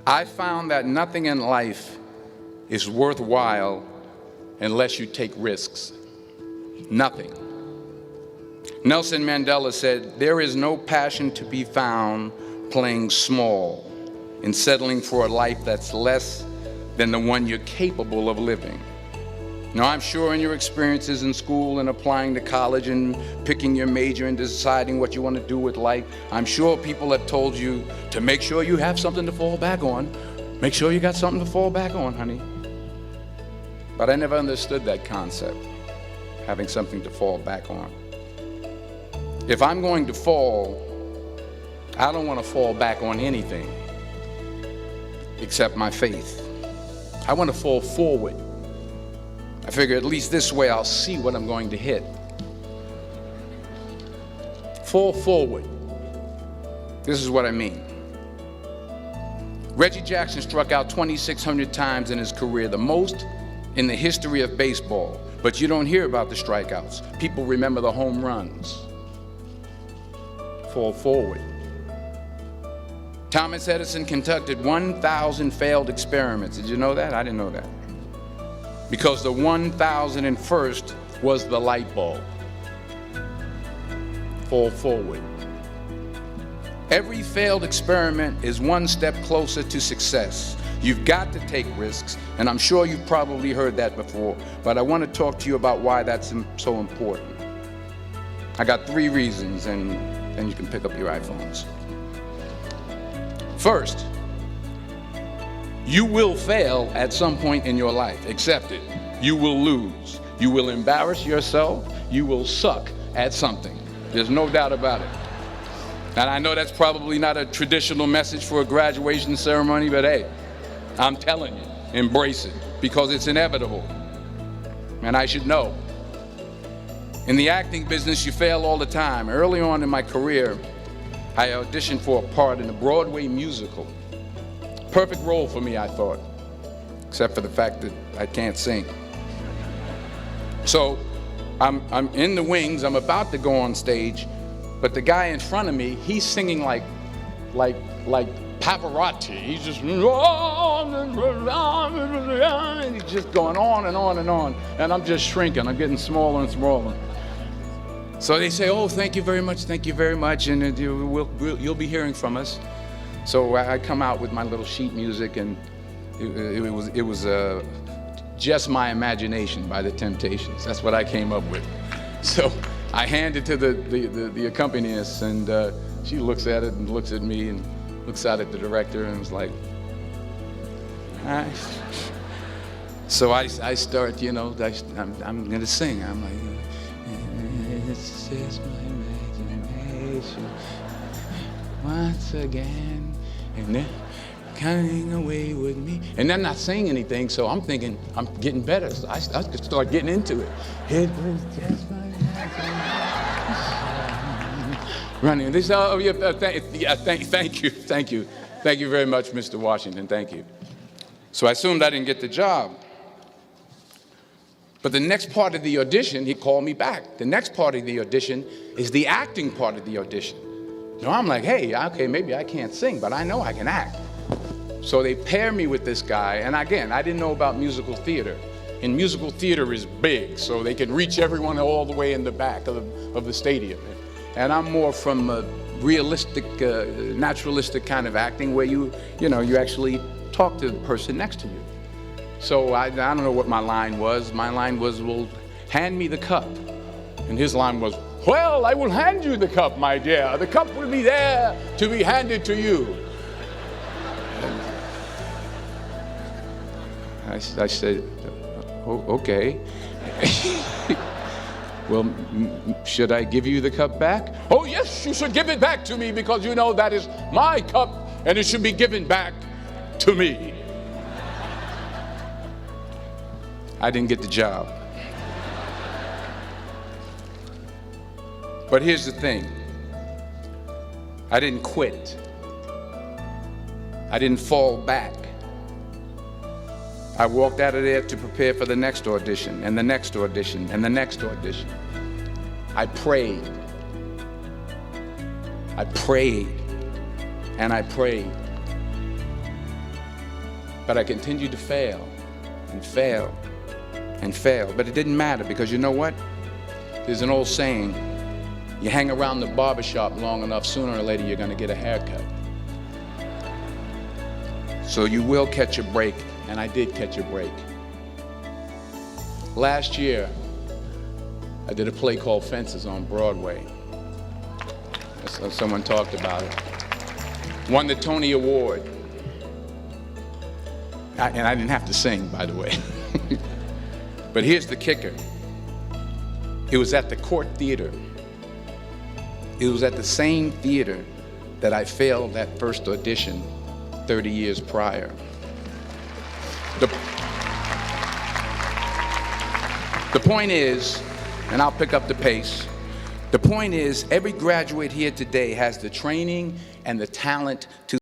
I found that nothing in life is worthwhile unless you take risks. Nothing. Nelson Mandela said, "There is no passion to be found playing small and settling for a life that's less than the one you're capable of living." Now, I'm sure in your experiences in school and applying to college and picking your major and deciding what you want to do with life, I'm sure people have told you to make sure you have something to fall back on. Make sure you got something to fall back on, honey. But I never understood that concept, having something to fall back on. If I'm going to fall, I don't want to fall back on anything except my faith. I want to fall forward. I figure at least this way I'll see what I'm going to hit. Fall forward. This is what I mean. Reggie Jackson struck out 2,600 times in his career, the most in the history of baseball. But you don't hear about the strikeouts. People remember the home runs. Fall forward. Thomas Edison conducted 1,000 failed experiments. Did you know that? I didn't know that. Because the 1,001st was the light bulb. Fall forward. Every failed experiment is one step closer to success. You've got to take risks, and I'm sure you've probably heard that before, but I want to talk to you about why that's so important. I got 3 reasons, and then you can pick up your iPhones. First, you will fail at some point in your life. Accept it. You will lose. You will embarrass yourself. You will suck at something. There's no doubt about it. And I know that's probably not a traditional message for a graduation ceremony, but hey, I'm telling you, embrace it, because it's inevitable. And I should know. In the acting business, you fail all the time. Early on in my career, I auditioned for a part in a Broadway musical. Perfect role for me, I thought, except for the fact that I can't sing. So I'm in the wings, I'm about to go on stage, but the guy in front of me, he's singing like Pavarotti. He's just, and he's just going on and on and on, and I'm just shrinking, I'm getting smaller and smaller. So they say, "Oh, thank you very much, and you'll be hearing from us." So I come out with my little sheet music, and it was Just My Imagination by the Temptations. That's what I came up with. So I hand it to the accompanist, and she looks at it and looks at me and looks out at the director and was like, "All right." So I start, I'm going to sing. I'm like, "It's just my imagination once again, and they're coming away with me." And I'm not saying anything, so I'm thinking I'm getting better. So I just start getting into it. It was just my imagination. Running. They say, "Oh, yeah, thank you very much, Mr. Washington. Thank you." So I assumed I didn't get the job. But the next part of the audition, he called me back. The next part of the audition is the acting part of the audition. Now I'm like, hey, okay, maybe I can't sing, but I know I can act. So they pair me with this guy, and again, I didn't know about musical theater. And musical theater is big, so they can reach everyone all the way in the back of the stadium. And I'm more from a realistic, naturalistic kind of acting where you actually talk to the person next to you. So I don't know what my line was. My line was, "Well, hand me the cup." And his line was, "Well, I will hand you the cup, my dear. The cup will be there to be handed to you." And I said, "Oh, okay." "Well, should I give you the cup back?" "Oh, yes, you should give it back to me, because you know that is my cup and it should be given back to me." I didn't get the job. But here's the thing. I didn't quit. I didn't fall back. I walked out of there to prepare for the next audition, and the next audition, and the next audition. I prayed. I prayed, and I prayed. But I continued to fail and fail and fail. But it didn't matter, because you know what? There's an old saying, you hang around the barbershop long enough, sooner or later you're going to get a haircut. So you will catch a break, and I did catch a break. Last year, I did a play called Fences on Broadway. Someone talked about it. Won the Tony Award. And I didn't have to sing, by the way. But here's the kicker. It was at the Court Theater. It was at the same theater that I failed that first audition 30 years prior. The point is, and I'll pick up the pace, the point is, every graduate here today has the training and the talent to